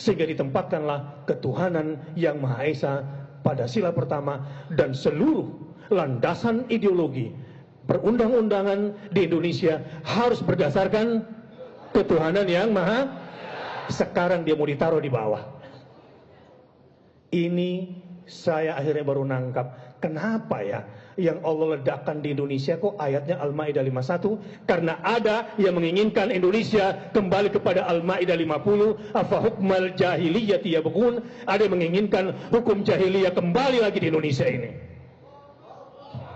sehingga ditempatkanlah ketuhanan yang Maha Esa pada sila pertama, dan seluruh landasan ideologi perundang-undangan di Indonesia harus berdasarkan ketuhanan yang Maha. Sekarang dia mau ditaruh di bawah. Ini saya akhirnya baru nangkap kenapa ya yang Allah ledakan di Indonesia kok ayatnya Al-Maidah 51, karena ada yang menginginkan Indonesia kembali kepada Al-Maidah 50, afa hukmal jahiliyati yabghun, ada yang menginginkan hukum jahiliyah kembali lagi di Indonesia ini.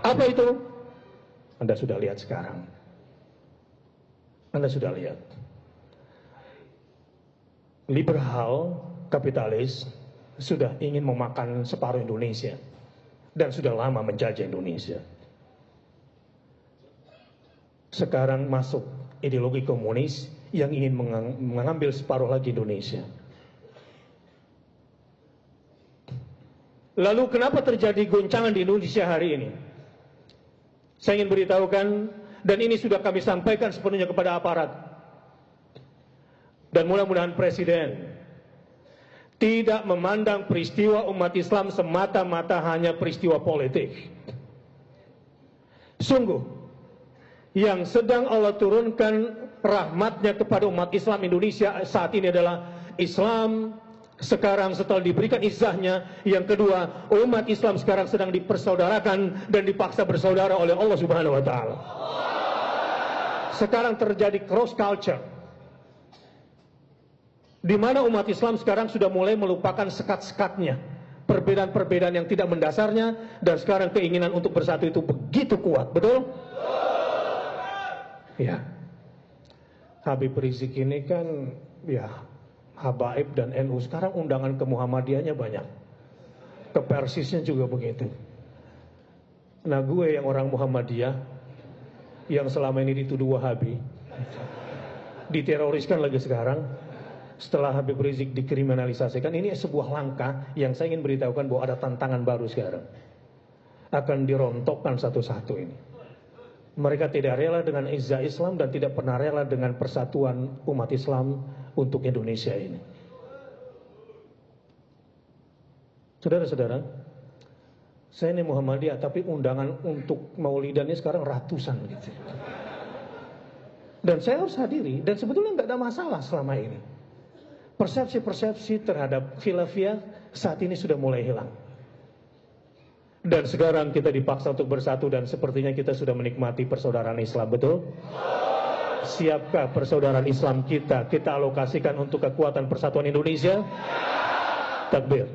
Apa itu? Anda sudah lihat sekarang. Anda sudah lihat. Liberal kapitalis sudah ingin memakan separuh Indonesia dan sudah lama menjajah Indonesia. Sekarang masuk ideologi komunis yang ingin mengambil separuh lagi Indonesia. Lalu kenapa terjadi goncangan di Indonesia hari ini? Saya ingin beritahukan, dan ini sudah kami sampaikan sepenuhnya kepada aparat, dan mudah-mudahan Presiden tidak memandang peristiwa umat Islam semata-mata hanya peristiwa politik. Sungguh, yang sedang Allah turunkan rahmatnya kepada umat Islam Indonesia saat ini adalah Islam sekarang setelah diberikan izzahnya. Yang kedua, umat Islam sekarang sedang dipersaudarakan dan dipaksa bersaudara oleh Allah Subhanahu wa Ta'ala. Sekarang terjadi cross culture, di mana umat Islam sekarang sudah mulai melupakan sekat-sekatnya, perbedaan-perbedaan yang tidak mendasarnya, dan sekarang keinginan untuk bersatu itu begitu kuat, betul? Ya, Habib Rizik ini kan, ya, Habaib dan NU sekarang undangan ke Muhammadiyahnya banyak, ke Persisnya juga begitu. Nah, gue yang orang Muhammadiyah, yang selama ini dituduh Wahabi, diteroriskan lagi sekarang. Setelah Habib Rizik dikriminalisasikan, ini sebuah langkah yang saya ingin beritahukan bahwa ada tantangan baru sekarang. Akan dirontokkan satu-satu ini. Mereka tidak rela dengan izzah Islam dan tidak pernah rela dengan persatuan umat Islam untuk Indonesia ini. Saudara-saudara, saya ini Muhammadiyah, tapi undangan untuk maulidannya sekarang ratusan gitu. Dan saya harus hadiri, dan sebetulnya nggak ada masalah selama ini. Persepsi-persepsi terhadap khilafiyah saat ini sudah mulai hilang. Dan sekarang kita dipaksa untuk bersatu, dan sepertinya kita sudah menikmati persaudaraan Islam, betul? Siapkah persaudaraan Islam kita alokasikan untuk kekuatan persatuan Indonesia? Takbir.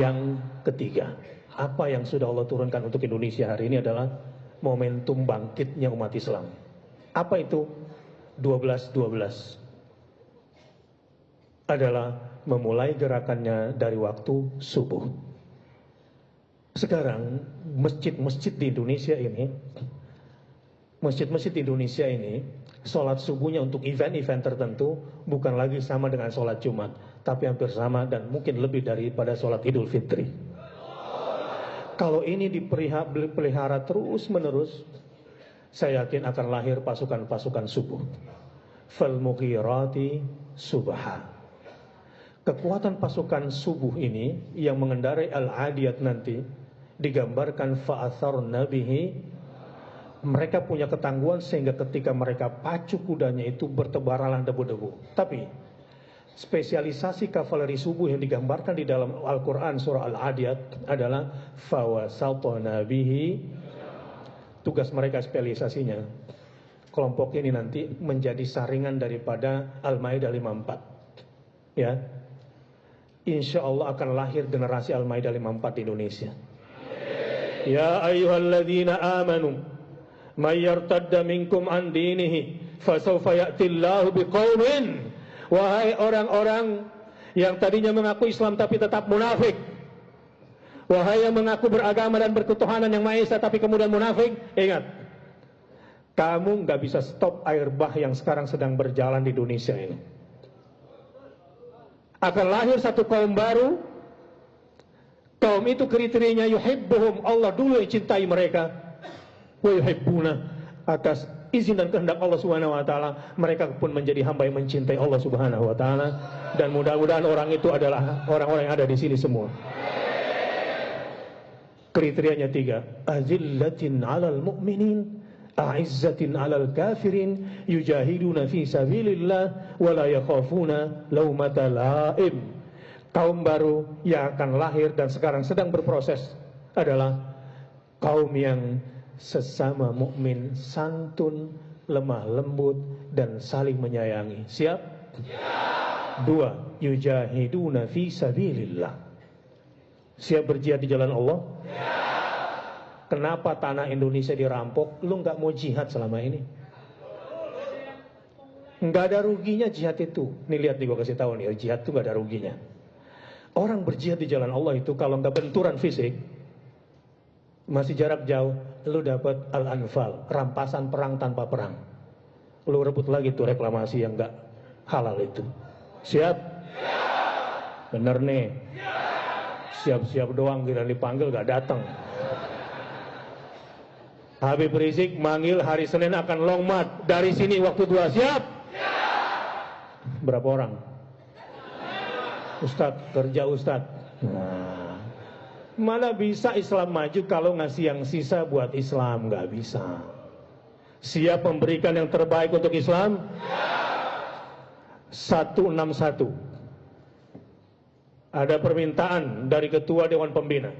Yang ketiga, apa yang sudah Allah turunkan untuk Indonesia hari ini adalah momentum bangkitnya umat Islam. Apa itu? 12-12 adalah memulai gerakannya dari waktu subuh. Sekarang masjid-masjid di Indonesia ini, sholat subuhnya untuk event-event tertentu bukan lagi sama dengan sholat Jumat, tapi hampir sama dan mungkin lebih daripada sholat Idul Fitri. Kalau ini dipelihara terus-menerus, saya yakin akan lahir pasukan-pasukan subuh. Fal mughirati subha. Kekuatan pasukan subuh ini yang mengendarai al-adiyat nanti digambarkan fa'atharna bihi. Mereka punya ketangguhan sehingga ketika mereka pacu kudanya itu bertebaranlah debu-debu. Tapi spesialisasi kavaleri subuh yang digambarkan di dalam Al-Quran surah Al-Adiyat adalah fawasatna bihi. Tugas mereka spesialisasinya, kelompok ini nanti menjadi saringan daripada Al-Maidah 54. Ya, insya Allah akan lahir generasi Al-Maidah 54 di Indonesia. Ya ayyuhalladzina amanu may yartadda minkum an dinihi fasawfa ya'tillahu biqaumin. Wahai orang-orang yang tadinya mengaku Islam tapi tetap munafik, wahai yang mengaku beragama dan berketuhanan yang Maha Esa tapi kemudian munafik, ingat, kamu nggak bisa stop air bah yang sekarang sedang berjalan di Indonesia ini. Akan lahir satu kaum baru. Kaum itu kriterianya yuhibbuhum, Allah dulu yang cintai mereka, wa yuhibbuna, atas izin dan kehendak Allah Subhanahu wa taala, mereka pun menjadi hamba yang mencintai Allah Subhanahu wa taala, dan mudah-mudahan orang itu adalah orang-orang yang ada di sini semua. Kriterianya 3, azillatin 'alal mu'minin, a'izzatin 'alal kafirin, yujahiduna fi sabilillah wa la yakhafuna laumata la'im. Kaum baru yang akan lahir dan sekarang sedang berproses adalah kaum yang sesama mukmin, santun, lemah lembut, dan saling menyayangi. Siap? Siap. 2, yujahiduna fi sabilillah. Siap berjihad di jalan Allah? Siap. Kenapa tanah Indonesia dirampok? Lu nggak mau jihad selama ini? Nggak ada ruginya jihad itu. Nih lihat nih, gua kasih tahu nih, jihad itu nggak ada ruginya. Orang berjihad di jalan Allah itu kalau nggak benturan fisik, masih jarak jauh, lu dapat al-anfal, rampasan perang tanpa perang. Lu rebut lagi tuh reklamasi yang nggak halal itu. Siap? Siap. Bener nih. Siap-siap doang, kira dipanggil nggak datang. Habib Rizik manggil hari Senin akan long march dari sini waktu 2. Siap? Siap. Berapa orang? Ustadz, kerja Ustadz. Nah, mana bisa Islam maju kalau ngasih yang sisa buat Islam? Nggak bisa. Siap memberikan yang terbaik untuk Islam? 161. Ada permintaan dari Ketua Dewan Pembina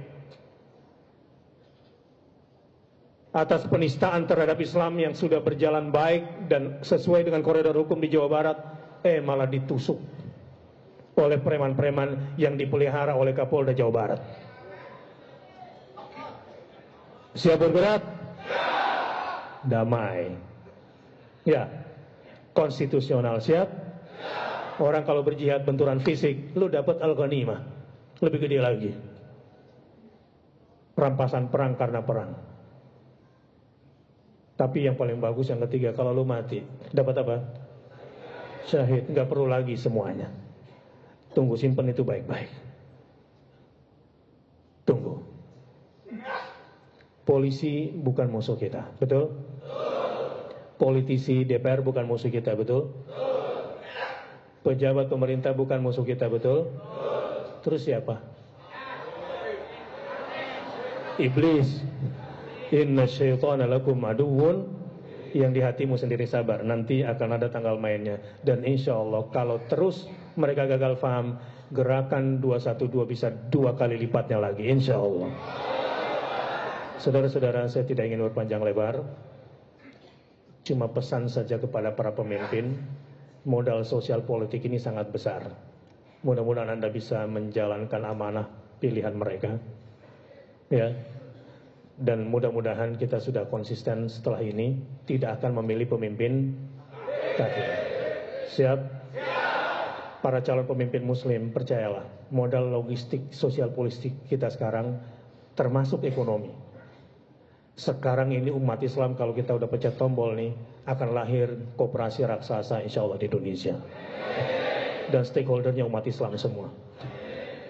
atas penistaan terhadap Islam yang sudah berjalan baik dan sesuai dengan koridor hukum di Jawa Barat, malah ditusuk oleh preman-preman yang dipelihara oleh Kapolda Jawa Barat. Siap bergerak? Siap. Damai. Ya. Konstitusional. Siap? Siap. Orang kalau berjihad benturan fisik, lu dapat al-ghanimah. Lebih gede lagi. Rampasan perang karena perang. Tapi yang paling bagus yang ketiga, kalau lu mati, dapat apa? Syahid. Nggak perlu lagi semuanya. Tunggu, simpen itu baik-baik. Tunggu. Polisi bukan musuh kita, betul? Politisi DPR bukan musuh kita, betul? Pejabat pemerintah bukan musuh kita, betul? Terus siapa? Iblis. Inna syaitana lakum aduwwun. Yang di hatimu sendiri, sabar, nanti akan ada tanggal mainnya. Dan insya Allah kalau terus mereka gagal paham, gerakan 212 bisa 2 kali lipatnya lagi, insya Allah. Saudara-saudara, saya tidak ingin berpanjang lebar, cuma pesan saja kepada para pemimpin. Modal sosial politik ini sangat besar. Mudah-mudahan Anda bisa menjalankan amanah pilihan mereka, ya. Dan mudah-mudahan kita sudah konsisten setelah ini, tidak akan memilih pemimpin kafir. Siap? Para calon pemimpin muslim, percayalah, modal logistik, sosial politik kita sekarang, termasuk ekonomi. Sekarang ini umat Islam, kalau kita udah pencet tombol nih, akan lahir koperasi raksasa insya Allah di Indonesia. Dan stakeholdernya umat Islam semua.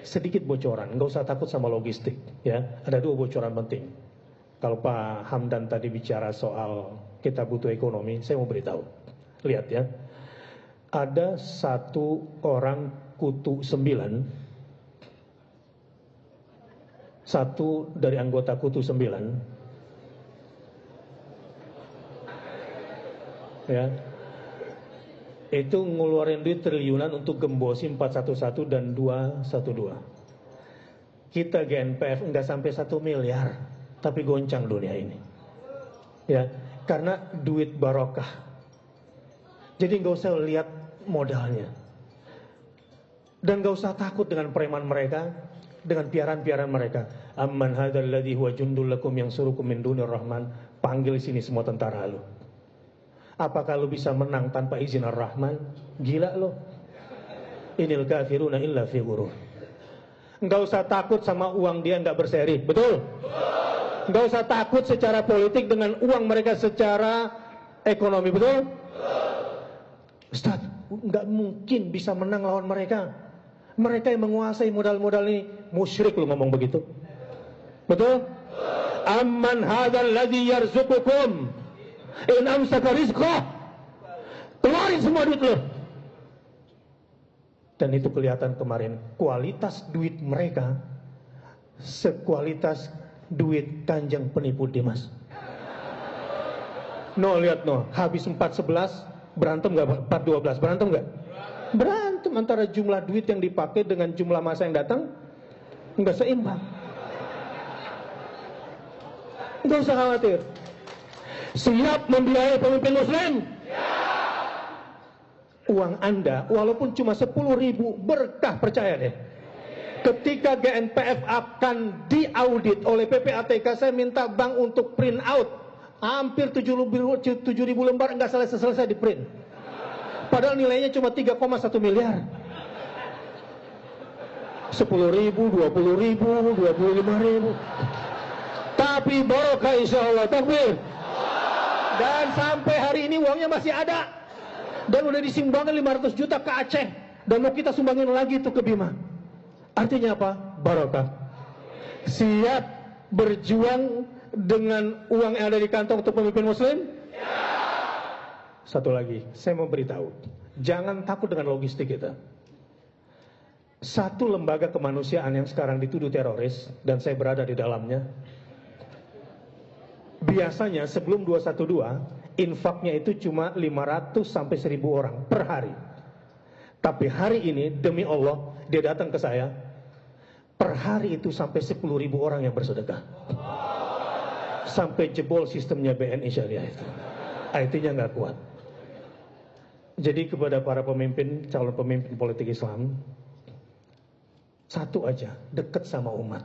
Sedikit bocoran, nggak usah takut sama logistik, ya. Ada 2 bocoran penting. Kalau Pak Hamdan tadi bicara soal kita butuh ekonomi, saya mau beritahu. Lihat ya, ada 1 orang kutu 9, 1 dari anggota kutu 9, ya, itu ngeluarin duit triliunan untuk gembosi 411 dan 212. Kita GNPF nggak sampai 1 miliar. Tapi goncang dunia ini, ya, karena duit barokah. Jadi nggak usah lihat modalnya, dan nggak usah takut dengan preman mereka, dengan piaran-piaran mereka. Amman hadzal ladzi huwa jundul lakum yang surukum min dunir rahman. Panggil sini semua tentara lu. Apakah lu bisa menang tanpa izin ar-Rahman? Gila lo. Inil kafiruna illa fi ghurur. Nggak usah takut sama uang dia nggak berseri, betul? Nggak usah takut secara politik dengan uang mereka secara ekonomi, betul? Ustaz, nggak mungkin bisa menang lawan mereka. Mereka yang menguasai modal-modal ini. Musyrik lu ngomong begitu, betul? Amman hadzal ladzi yarzuqukum. In amsaka rizqah, keluarin semua duit lo. Dan itu kelihatan kemarin, kualitas duit mereka sekualitas duit Kanjeng penipu Dimas. No, lihat no, habis 4.11 berantem nggak? 4.12 berantem nggak? Berantem antara jumlah duit yang dipakai dengan jumlah masa yang datang nggak seimbang. Nggak usah khawatir. Siap membiayai pemimpin Muslim? Uang Anda walaupun cuma 10.000 berkah, percaya deh. Ketika GNPF akan diaudit oleh PPATK, saya minta bank untuk print out hampir 7.000 lembar, nggak selesai di print. Padahal nilainya cuma 3,1 miliar. 10.000, 20.000, 25.000. Tapi barokah insya Allah, takbir. Dan sampai hari ini uangnya masih ada. Dan udah disumbangkan 500 juta ke Aceh. Dan mau kita sumbangin lagi tuh ke Bima. Artinya apa? Barokah. Siap berjuang dengan uang yang ada di kantong untuk pemimpin Muslim? Satu lagi, saya mau beritahu, jangan takut dengan logistik kita. Satu lembaga kemanusiaan yang sekarang dituduh teroris, dan saya berada di dalamnya, biasanya sebelum 212, infaknya itu cuma 500 sampai 1.000 orang per hari. Tapi hari ini, demi Allah, dia datang ke saya, per hari itu sampai 10.000 orang yang bersedekah. Sampai jebol sistemnya BNI Syariah itu. IT-nya nggak kuat. Jadi kepada para pemimpin, calon pemimpin politik Islam, satu aja, dekat sama umat.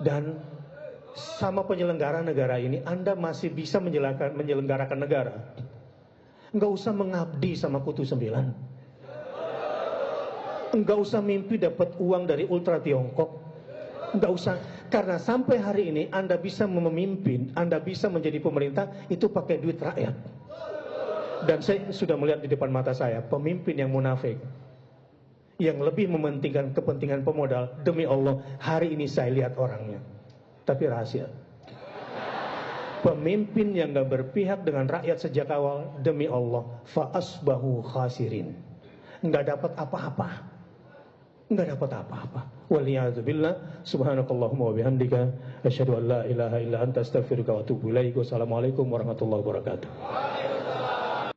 Dan sama penyelenggara negara ini, Anda masih bisa menyelenggarakan negara. Nggak usah mengabdi sama Kutu 9. Nggak usah mimpi dapat uang dari Ultra Tiongkok. Nggak usah. Karena sampai hari ini Anda bisa memimpin, Anda bisa menjadi pemerintah, itu pakai duit rakyat. Dan saya sudah melihat di depan mata saya, pemimpin yang munafik, yang lebih mementingkan kepentingan pemodal, demi Allah, hari ini saya lihat orangnya. Tapi rahasia. Pemimpin yang gak berpihak dengan rakyat sejak awal, demi Allah, fa'asbahu khasirin. Nggak dapat apa-apa. Nggak dapat apa-apa. Waliyahzubillah, subhanakallahumma wa bihamdika, asyhadu an la ilaha illa anta astaghfiruka wa atubu ilaik. Wassalamualaikum warahmatullahi wabarakatuh.